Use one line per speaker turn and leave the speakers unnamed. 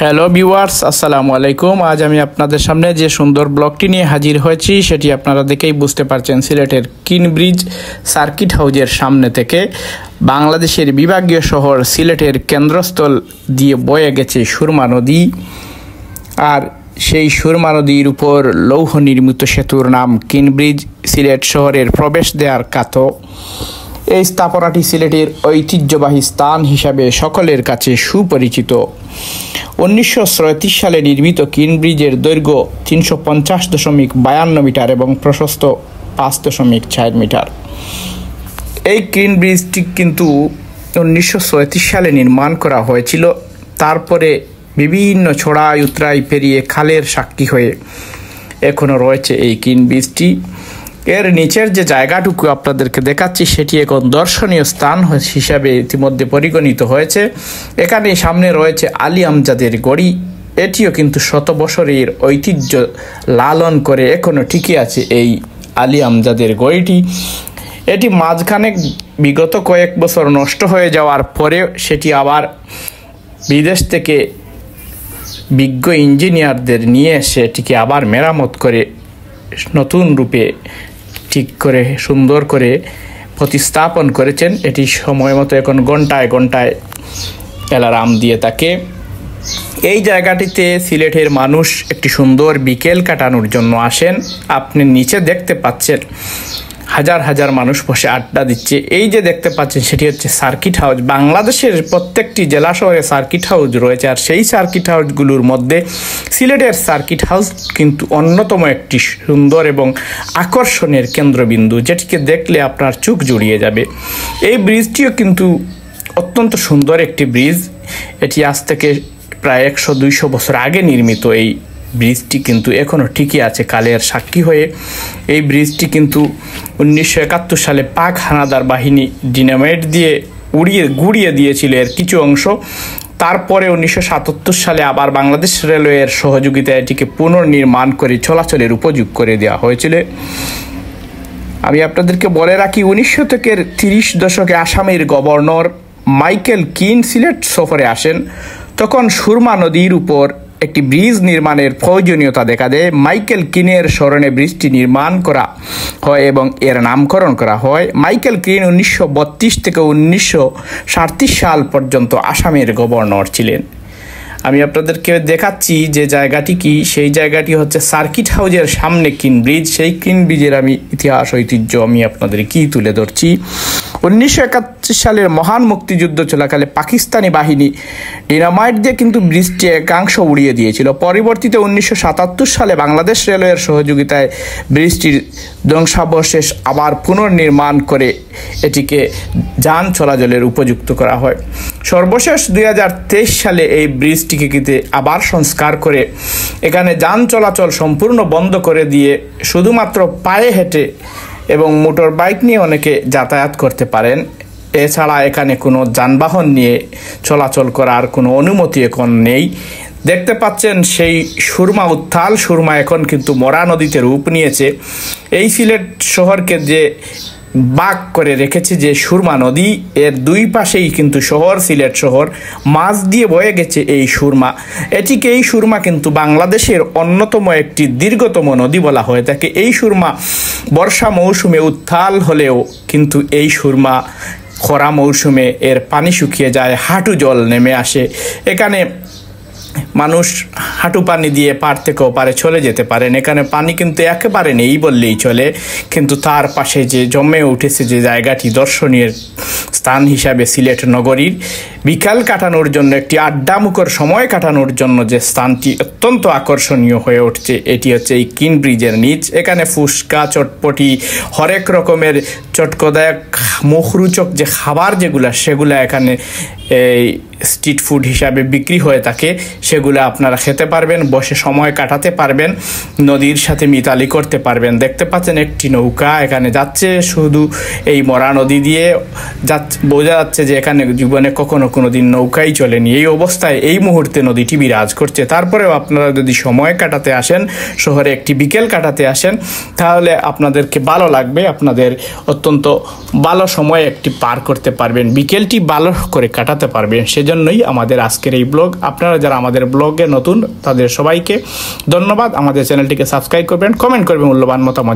Hello viewers, আসসালামু আলাইকুম। আজ আমি আপনাদের সামনে যে সুন্দর ব্লগটি নিয়ে হাজির হয়েছি সেটি আপনারা দেখেই বুঝতে পারছেন। সিলেটের কিনব্রিজ সার্কিট হাউজের সামনে থেকে বাংলাদেশের বিভাগীয় শহর সিলেটের কেন্দ্রস্থল দিয়ে বয়ে গেছে সুরমা নদী। আর সেই সুরমা নদীর উপর লৌহ নির্মিত সেতুর নাম কিনব্রিজ, সিলেট শহরের প্রবেশ দ্বার কাতো। এই স্থাপনাটি সিলেটের ঐতিহ্যবাহী স্থান হিসাবে সকলের কাছে সুপরিচিত। 1937 সালে নির্মিত কিনব্রিজের দৈর্ঘ্য 350.52 মিটার এবং প্রশস্ত 5.4 মিটার। এই কিনব্রিজটি কিন্তু 1937 সালে নির্মাণ করা হয়েছিল। তারপরে বিভিন্ন ছড়াই উতরাই পেরিয়ে খালের সাক্ষী হয়ে এখনও রয়েছে এই কিনব্রিজটি। এর নিচের যে জায়গাটুকু আপনাদেরকে দেখাচ্ছি সেটি এখন দর্শনীয় স্থান হিসাবে ইতিমধ্যে পরিগণিত হয়েছে। এখানে সামনে রয়েছে আলী আমজাদের গড়ি। এটিও কিন্তু শত বছরের ঐতিহ্য লালন করে এখনও ঠিকই আছে এই আলী আমজাদের গড়িটি। এটি মাঝখানে বিগত কয়েক বছর নষ্ট হয়ে যাওয়ার পরে সেটি আবার বিদেশ থেকে বিজ্ঞ ইঞ্জিনিয়ারদের নিয়ে এসে এটিকে আবার মেরামত করে নতুন রূপে ঠিক করে সুন্দর করে প্রতিস্থাপন করেছেন। এটি সময় মতো এখন ঘন্টায় ঘন্টায় অ্যালার্ম দিয়ে থাকে। এই জায়গাটিতে সিলেটের মানুষ একটি সুন্দর বিকেল কাটানোর জন্য আসেন। আপনি নিচে দেখতে পাচ্ছেন হাজার হাজার মানুষ বসে আড্ডা দিচ্ছে। এই যে দেখতে পাচ্ছেন সেটি হচ্ছে সার্কিট হাউস। বাংলাদেশের প্রত্যেকটি জেলা শহরে সার্কিট হাউস রয়েছে, আর সেই সার্কিট হাউসগুলোর মধ্যে সিলেটের সার্কিট হাউস কিন্তু অন্যতম একটি সুন্দর এবং আকর্ষণের কেন্দ্রবিন্দু, যেটিকে দেখলে আপনার চোখ জুড়িয়ে যাবে। এই ব্রিজটিও কিন্তু অত্যন্ত সুন্দর একটি ব্রিজ। এটি আজ থেকে প্রায় 100-200 বছর আগে নির্মিত। এই ব্রিজটি কিন্তু এখনও ঠিকই আছে কালের সাক্ষী হয়ে। এই ব্রিজটি কিন্তু 1971 সালে পাক হানাদার বাহিনী ডিনামাইট দিয়ে গুড়িয়ে দিয়েছিল এর কিছু অংশ। তারপরে 1977 সালে আবার বাংলাদেশ রেলওয়ের সহযোগিতায় এটিকে পুনর্নির্মাণ করে চলাচলের উপযোগ করে দেওয়া হয়েছিল। আমি আপনাদেরকে বলে রাখি, 19 শতকের 30 দশকে আসামের গভর্নর মাইকেল কিন সিলেট সফরে আসেন। তখন সুরমা নদীর উপর একটি ব্রিজ নির্মাণের প্রয়োজনীয়তা দেখা দেয়। মাইকেল কিনের স্মরণে ব্রিজটি নির্মাণ করা হয় এবং এর নামকরণ করা হয়। মাইকেল কিন 1932 থেকে 1937 সাল পর্যন্ত আসামের গভর্নর ছিলেন। আমি আপনাদেরকে দেখাচ্ছি যে জায়গাটি কি, সেই জায়গাটি হচ্ছে সার্কিট হাউজের সামনে কিনব্রিজ। সেই কিনব্রিজের আমি ইতিহাস ঐতিহ্য আমি আপনাদের কি তুলে ধরছি। 1971 সালের মহান মুক্তিযুদ্ধ চলাকালে পাকিস্তানি বাহিনী ডিনামাইট দিয়ে কিন্তু ব্রিজটি একাংশ উড়িয়ে দিয়েছিল। পরবর্তীতে 1977 সালে বাংলাদেশ রেলওয়ের সহযোগিতায় ব্রিজটির ধ্বংসাবশেষ আবার পুনর্নির্মাণ করে এটিকে যান চলাচলের উপযুক্ত করা হয়। সর্বশেষ 2023 সালে এই ব্রিজটিকে আবার সংস্কার করে এখানে যান চলাচল সম্পূর্ণ বন্ধ করে দিয়ে শুধুমাত্র পায়ে হেঁটে এবং মোটর বাইক নিয়ে অনেকে যাতায়াত করতে পারেন। এছাড়া এখানে কোনো যানবাহন নিয়ে চলাচল করার কোনো অনুমতি এখন নেই। দেখতে পাচ্ছেন সেই সুরমা উত্তাল সুরমা এখন কিন্তু মরা নদীতে রূপ নিয়েছে। এই সিলেট শহরকে যে বাঁক করে রেখেছে যে সুরমা নদী, এর দুই পাশেই কিন্তু শহর, সিলেট শহর, মাছ দিয়ে বয়ে গেছে এই সুরমা। এই সুরমা কিন্তু বাংলাদেশের অন্যতম একটি দীর্ঘতম নদী বলা হয়ে থাকে। এই সুরমা বর্ষা মৌসুমে উত্তাল হলেও কিন্তু এই সুরমা খরা মৌসুমে এর পানি শুকিয়ে যায়, হাঁটু জল নেমে আসে। এখানে মানুষ হাঁটু পানি দিয়ে পার থেকে ওপারে চলে যেতে পারেন। এখানে পানি কিন্তু একেবারে নেই বললেই চলে, কিন্তু তার পাশে যে জমে উঠেছে যে জায়গাটি দর্শনীয় স্থান হিসাবে সিলেট নগরীর বিকাল কাটানোর জন্য, একটি আড্ডামুখর সময় কাটানোর জন্য যে স্থানটি অত্যন্ত আকর্ষণীয় হয়ে উঠছে, এটি হচ্ছে এই কিনব্রিজের নিচ। এখানে ফুচকা, চটপটি, হরেক রকমের চটকদায়ক মুখরোচক যে খাবার সেগুলা এখানে এই স্ট্রিট ফুড হিসাবে বিক্রি হয়ে থাকে। সেগুলো আপনারা খেতে পারবেন, বসে সময় কাটাতে পারবেন, নদীর সাথে মিতালি করতে পারবেন। দেখতে পাচ্ছেন একটি নৌকা এখানে যাচ্ছে, শুধু এই মরা নদী দিয়ে বোঝা যাচ্ছে যে এখানে জীবনে কখনো কোনো দিন নৌকাই চলেনি। এই অবস্থায় এই মুহূর্তে নদীটি বিরাজ করছে। তারপরেও আপনারা যদি সময় কাটাতে আসেন, শহরে একটি বিকেল কাটাতে আসেন, তাহলে আপনাদেরকে ভালো লাগবে, আপনাদের অত্যন্ত ভালো সময় একটি পার করতে পারবেন, বিকেলটি ভালো করে কাটাতে পারবেন। সেজন্যই আমাদের আজকের এই ব্লগ। আপনারা যারা আমাদের ব্লগে নতুন তাদের সবাইকে ধন্যবাদ। আমাদের চ্যানেলটিকে সাবস্ক্রাইব করবেন, কমেন্ট করবেন মূল্যবান মতামত।